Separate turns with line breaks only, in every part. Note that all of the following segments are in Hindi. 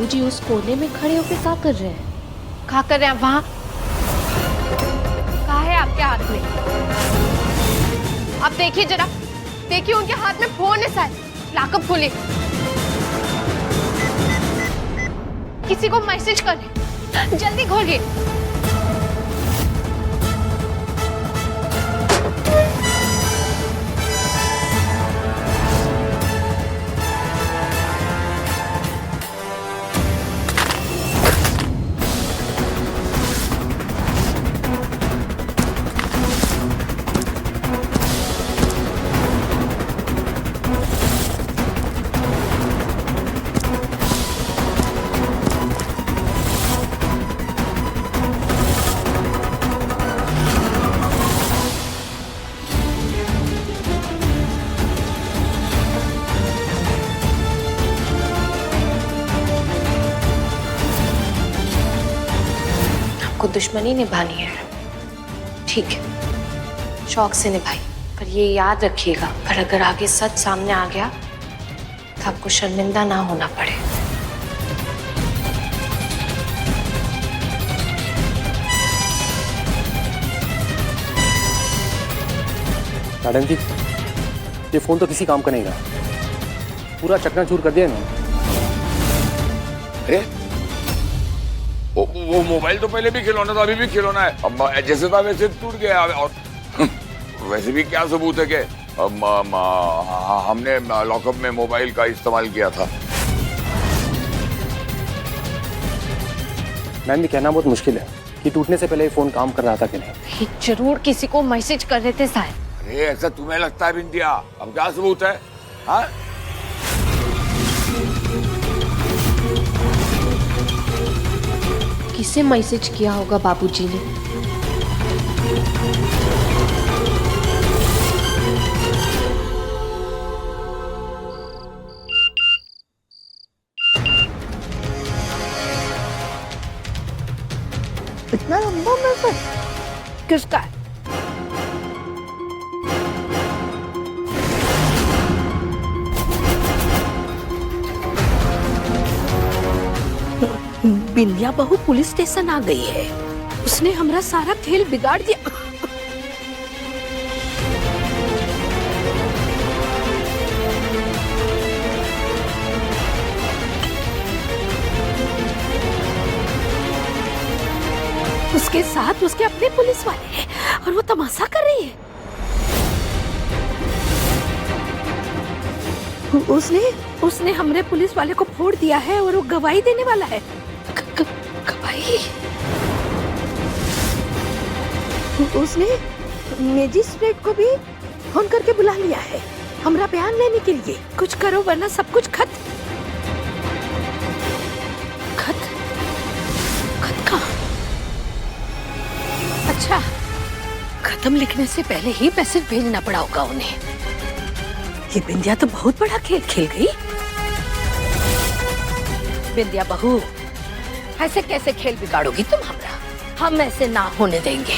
बाबूजी उस कोने में खड़े होकर क्या कर रहे हैं?
क्या कर रहे हैं वहां? क्या है आपके हाथ में? आप देखिए जरा, देखिए उनके हाथ में फोन है शायद। लाकर खोलिए, किसी को मैसेज करें, जल्दी खोलिए।
को दुश्मनी निभानी है, ठीक है, शौक से निभाई, पर ये याद रखिएगा, पर अगर आगे सच सामने आ गया तो आपको शर्मिंदा ना होना पड़े।
मैडम जी, ये फोन तो किसी काम का नहीं रहा, पूरा चकनाचूर कर दिया इन्होंने।
अरे वो मोबाइल तो पहले भी खिलौना था, अभी भी खिलौना है। अब जैसे था वैसे टूट गया। और वैसे भी क्या सबूत है कि हमने लॉकअप में मोबाइल का इस्तेमाल किया था?
मैम, ये कहना बहुत मुश्किल है कि टूटने से पहले फोन काम कर रहा था कि नहीं।
जरूर किसी को मैसेज कर रहे थे शायद।
अरे ऐसा तुम्हें लगता है बिंदिया? अब क्या सबूत है? हाँ,
किसे मैसेज किया होगा बाबूजी ने?
इतना लंबा मैसेज किसका है?
बिंदिया बहू पुलिस स्टेशन आ गई है। उसने हमारा सारा खेल बिगाड़ दिया। उसके साथ उसके अपने पुलिस वाले हैं और वो तमाशा कर रही है। उसने हमरे पुलिस वाले को फोड़ दिया है और वो गवाही देने वाला है। गवाही? उसने मैजिस्ट्रेट को भी फोन करके बुला लिया है हमरा बयान लेने के लिए। कुछ करो वरना सब कुछ खत कहाँ? अच्छा, खत्म लिखने से पहले ही मैसेज भेजना पड़ा होगा उन्हें। ये बिंदिया तो बहुत बड़ा खेल खेल गई। बिंदिया बहू, ऐसे कैसे खेल बिगाड़ोगी तुम हमरा? हम ऐसे ना होने देंगे।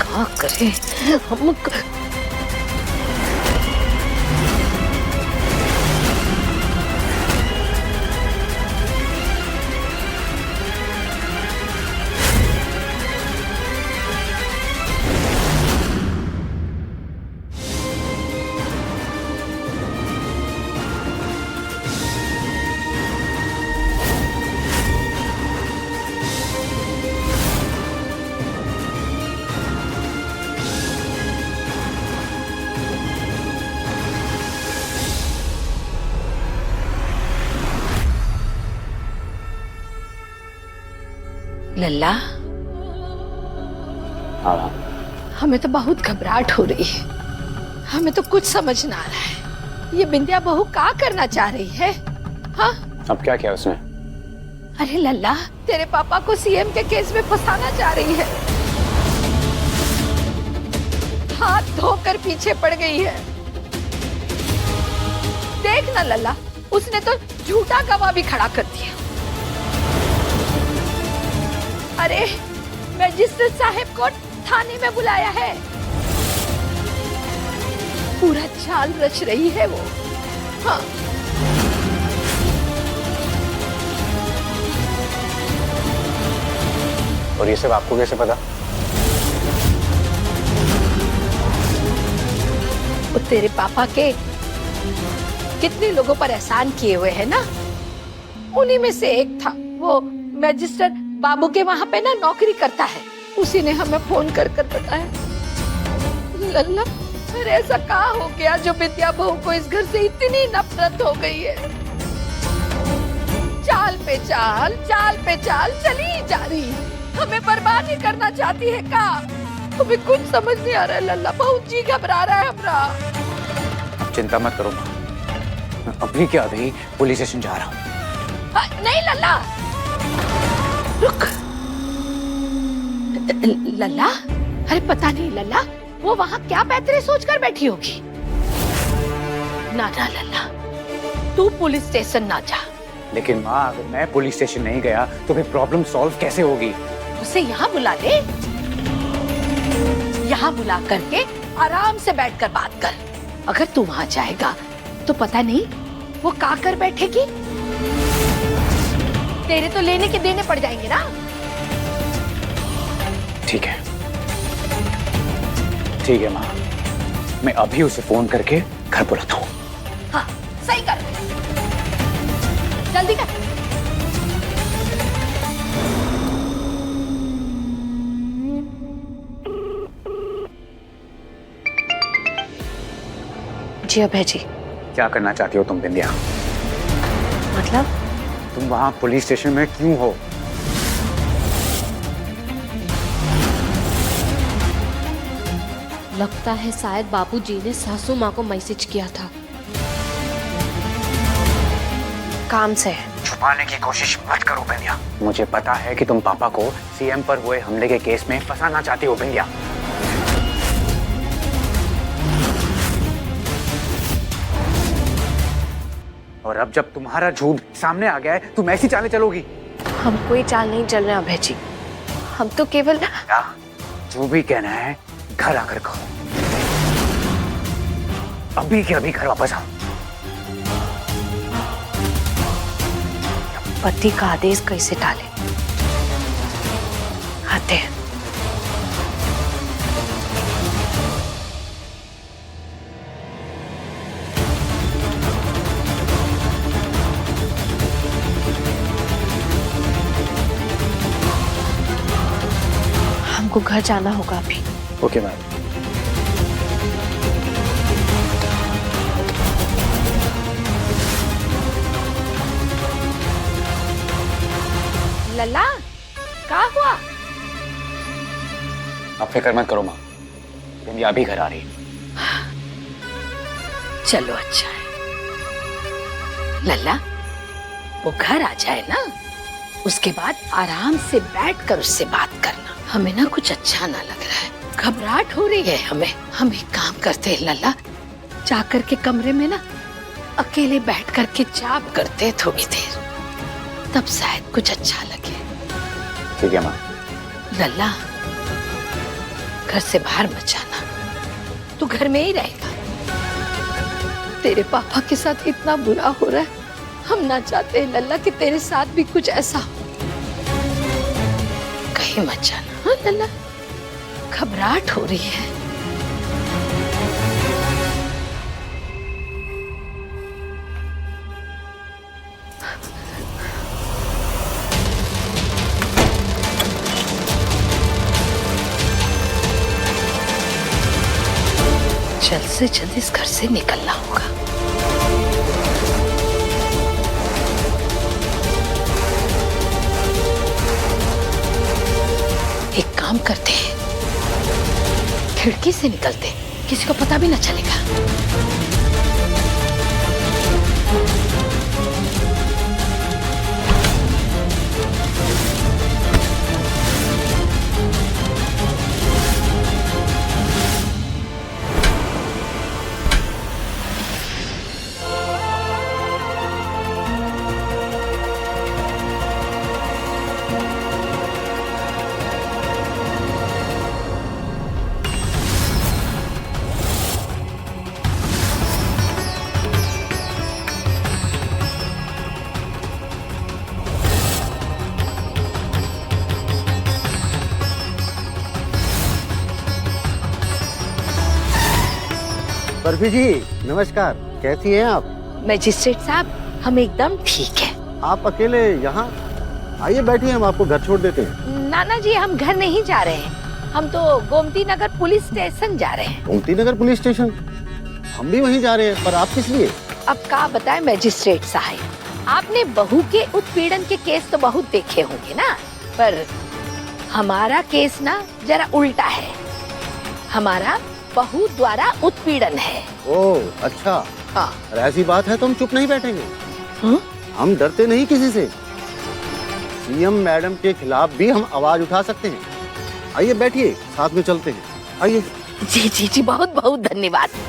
क्या करें हम? लल्ला, हमें तो बहुत घबराहट हो रही है। हमें तो कुछ समझ ना आ रहा है। ये बिंदिया बहू क्या करना चाह रही है? हाँ?
अब क्या किया उसने?
अरे लल्ला, तेरे पापा को सीएम के केस में फंसाना चाह रही है। हाथ धोकर पीछे पड़ गई है। देख ना लल्ला, उसने तो झूठा गवाह भी खड़ा कर दिया। अरे मैजिस्ट्रेट साहब को थाने में बुलाया है। पूरा चाल रच रही है वो। हाँ।
और ये सब आपको कैसे पता?
वो तेरे पापा के कितने लोगों पर एहसान किए हुए हैं ना, उन्हीं में से एक था। वो मैजिस्ट्रेट बाबू के वहां पे ना नौकरी करता है, उसी ने हमें फोन कर कर बताया। लल्ला, अरे ऐसा कहाँ हो गया जो विद्या बहू को इस घर से इतनी नफरत हो गई है? चाल पे चाल चली जा रही, हमें बर्बाद ही करना चाहती है का? तुम्हें कुछ समझ नहीं आ रहा है लल्ला, बहुत जी घबरा रहा है हमरा।
आप चिंता मत करो माँ, मैं अभी के अभी पुलिस स्टेशन जा रहा हूँ।
नहीं लल्ला, रुक। लल्ला, अरे पता नहीं लल्ला, वो वहाँ क्या पैतरे सोचकर बैठी होगी। ना ना लल्ला, तू पुलिस स्टेशन ना जा।
लेकिन माँ, अगर मैं पुलिस स्टेशन नहीं गया तो फिर प्रॉब्लम सॉल्व कैसे होगी?
उसे यहाँ बुला ले, यहाँ बुला करके आराम से बैठकर बात कर। अगर तू वहाँ जाएगा तो पता नहीं वो क्या कर बैठेगी। तेरे तो लेने के देने पड़ जाएंगे ना।
ठीक है माँ, मैं अभी उसे फोन करके घर बुलाता हूँ।
हाँ सही कर, जल्दी कर।
जी अभय जी।
क्या करना चाहती हो तुम बिंदिया?
मतलब?
तुम वहाँ पुलिस स्टेशन में क्यों हो?
लगता है शायद बाबूजी ने सासू माँ को मैसेज किया था।
काम से।
छुपाने की कोशिश मत करो बिंदिया। मुझे पता है कि तुम पापा को सीएम पर हुए हमले के केस में फंसाना चाहती हो बिंदिया। और अब जब तुम्हारा झूठ सामने आ गया है, तुम ऐसी चालें चलोगी?
हम कोई चाल नहीं चल रहे अभय जी, हम तो केवल।
क्या? जो भी कहना है घर आकर कहो। अभी के अभी घर वापस आओ।
पति का आदेश कैसे टाले? आते हैं। हमको घर जाना होगा अभी।
Okay ma'am.
लल्ला, क्या हुआ?
आप फिक्र मत करो माँ, बिंदिया अभी घर आ रही है।
चलो अच्छा है। लल्ला, वो घर आ जाए ना, उसके बाद आराम से बैठकर उससे बात करना। हमें ना कुछ अच्छा ना लग रहा है, घबराहट हो रही है हमें। हम एक काम करते हैं लल्ला, जाकर के कमरे में ना अकेले बैठ करके जाप करते थोड़ी देर, तब शायद कुछ अच्छा लगे।
ठीक है माँ।
लल्ला, घर से बाहर मत जाना, तू घर में ही रहेगा। तेरे पापा के साथ इतना बुरा हो रहा है, हम ना चाहते हैं लल्ला कि तेरे साथ भी कुछ ऐसा हो। कहीं मत जाना। हाँ लल्ला, घबराहट हो रही है। जल्द से जल्द इस घर से निकलना होगा। एक काम करते हैं, खिड़की से निकलते, किसी को पता भी ना चलेगा।
बर्फी जी नमस्कार, कैसी हैं आप?
मजिस्ट्रेट साहब, हम एकदम ठीक है।
आप अकेले यहाँ? आइए बैठिए, हम आपको घर छोड़ देते हैं।
नाना जी, हम घर नहीं जा रहे हैं, हम तो गोमती नगर पुलिस स्टेशन जा रहे हैं।
Gomti Nagar police station? हम भी वहीं जा रहे हैं, पर आप किस लिए?
अब क्या बताएं मजिस्ट्रेट साहब, आपने बहू के उत्पीड़न के केस तो बहुत देखे होंगे ना, पर हमारा केस ना जरा उल्टा है। हमारा बहू द्वारा उत्पीड़न है।
ओह अच्छा।
हाँ।
और ऐसी बात है तो हम चुप नहीं बैठेंगे। हम डरते नहीं किसी से। सीएम मैडम के खिलाफ भी हम आवाज उठा सकते हैं। आइए बैठिए, साथ में चलते हैं। आइए।
जी जी जी, बहुत बहुत धन्यवाद।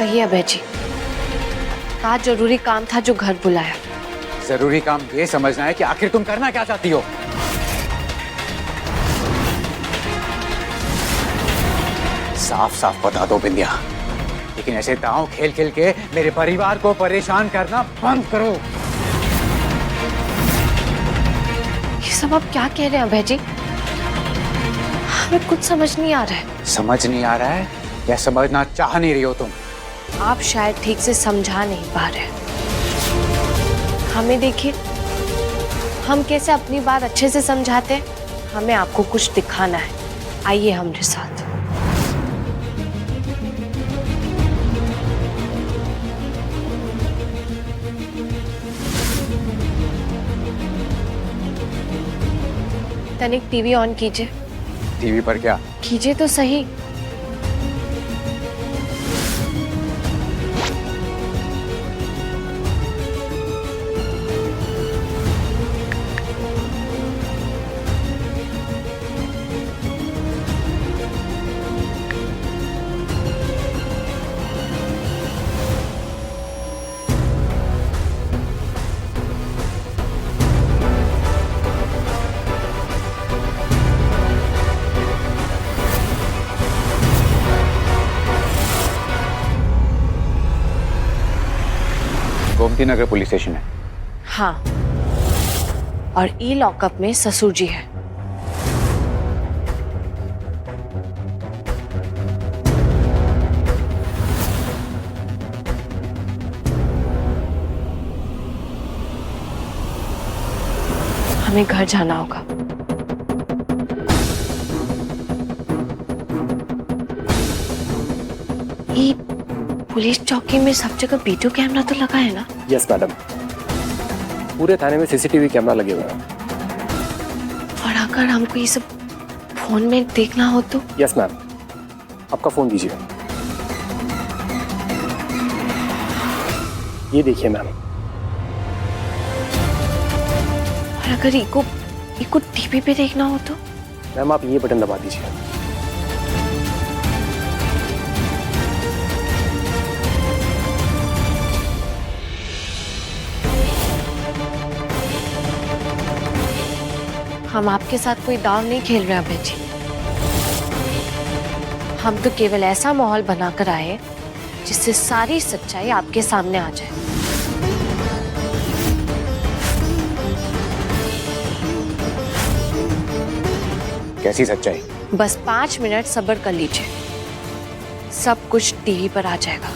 कहिए अभय जी, आज जरूरी काम था जो घर बुलाया।
जरूरी काम ये समझना है कि आखिर तुम करना क्या चाहती हो। साफ साफ बता दो बिंदिया, लेकिन ऐसे दांव खेल खेल के मेरे परिवार को परेशान करना बंद करो।
ये सब आप क्या कह रहे हैं अभय जी? हमें कुछ समझ नहीं आ रहा है।
समझ नहीं आ रहा है या समझना चाह नहीं रही हो तुम?
आप शायद ठीक से समझा नहीं पा रहे। हमें देखिए, हम कैसे अपनी बात अच्छे से समझाते हैं। हमें आपको कुछ दिखाना है, आइए हमारे साथ। तनिक टीवी ऑन कीजिए।
टीवी पर क्या?
कीजिए तो सही।
गोमती नगर पुलिस स्टेशन है।
हाँ, और ई लॉकअप में ससुर जी है। हमें घर जाना होगा। ये पुलिस चौकी में सब जगह वीडियो कैमरा तो लगा है ना?
यस मैडम, पूरे थाने में सीसीटीवी कैमरा लगे हुए हैं।
और अगर हमको ये सब फोन में देखना हो तो?
यस मैम, आपका फोन दीजिए। ये देखिए मैम।
और अगर इको टीवी पे देखना हो तो?
मैम आप ये बटन दबा दीजिए।
हम आपके साथ कोई दाव नहीं खेल रहे अभय जी। हम तो केवल ऐसा माहौल बनाकर आए जिससे सारी सच्चाई आपके सामने आ जाए।
कैसी सच्चाई?
बस 5 मिनट सब्र कर लीजिए, सब कुछ टीवी पर आ जाएगा।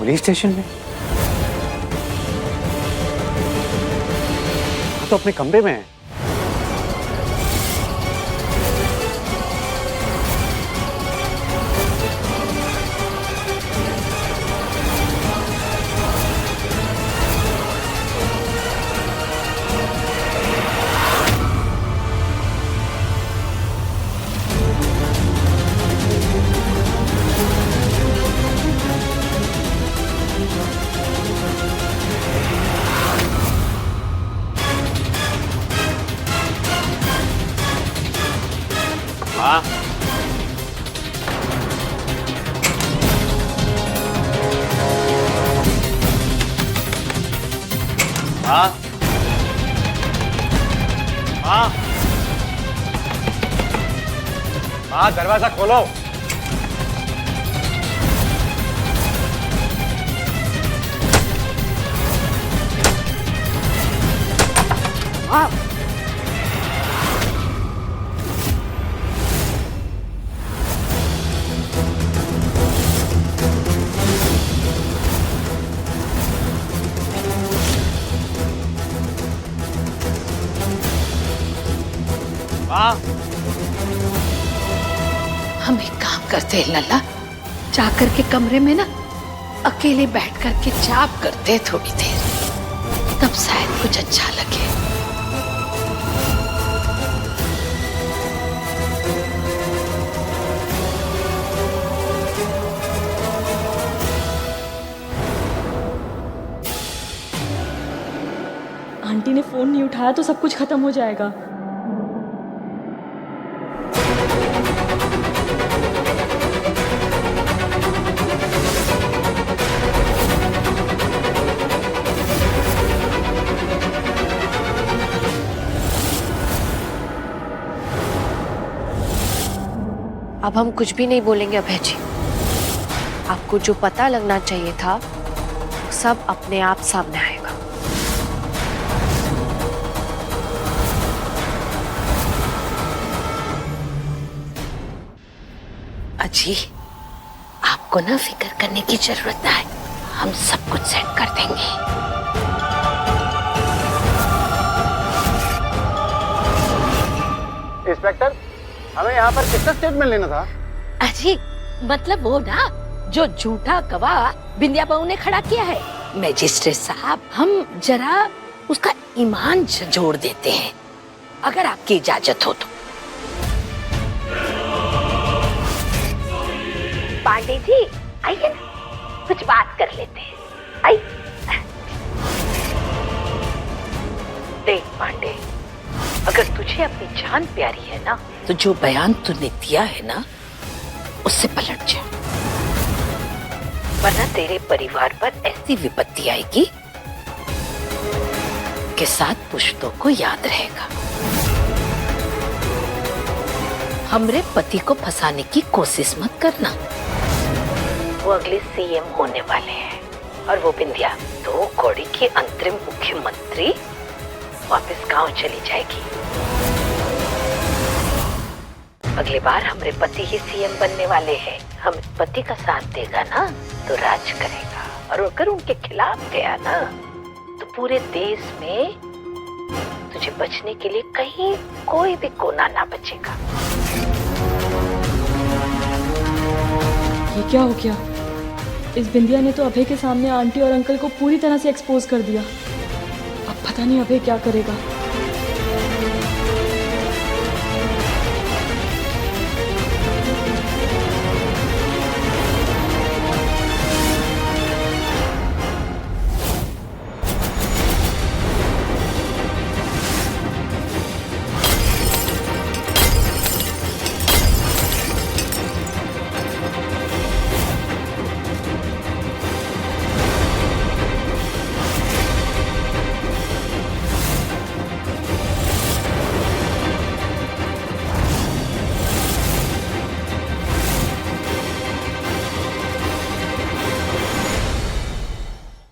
पुलिस स्टेशन में? हाँ, तो अपने कमरे में है।
हाँ हाँ हाँ हाँ, दरवाजा खोलो। हाँ। हाँ।
हम एक काम करते हैं लल्ला, जाकर के कमरे में ना अकेले बैठ करके जाप करते हैं थोड़ी देर, तब शायद कुछ अच्छा लगे।
आंटी ने फोन नहीं उठाया तो सब कुछ खत्म हो जाएगा।
अब हम कुछ भी नहीं बोलेंगे अभय जी। आपको जो पता लगना चाहिए था सब अपने आप सामने आएगा।
अजी, आपको ना फिक्र करने की जरूरत है, हम सब कुछ सेट कर देंगे।
इंस्पेक्टर, हमें यहाँ पर किसका स्टेटमेंट लेना था?
अजी, मतलब वो ना जो झूठा गवाह बिंदिया बहू ने खड़ा किया है। मैजिस्ट्रेट साहब, हम जरा उसका ईमान जोड़ देते हैं, अगर आपकी इजाजत हो तो। पांडे जी, आइए ना, कुछ बात कर लेते हैं। आइए। देख पांडे, अगर तुझे अपनी जान प्यारी है ना, तो जो बयान तूने दिया है ना, उससे पलट जा, वरना तेरे परिवार पर ऐसी विपत्ति आएगी कि 7 पुश्तों को याद रहेगा। हमरे पति को फंसाने की कोशिश मत करना, वो अगले सीएम होने वाले हैं, और वो बिंदिया 2 कौड़ी की अंतरिम मुख्यमंत्री वापस गांव चली जाएगी। अगली बार हमारे पति ही सीएम बनने वाले हैं। हम पति का साथ देगा ना तो राज करेगा, और अगर उनके खिलाफ गया ना तो पूरे देश में तुझे बचने के लिए कहीं कोई भी कोना ना बचेगा।
ये क्या हो गया? इस बिंदिया ने तो अभय के सामने आंटी और अंकल को पूरी तरह से एक्सपोज कर दिया। अब पता नहीं अभय क्या करेगा।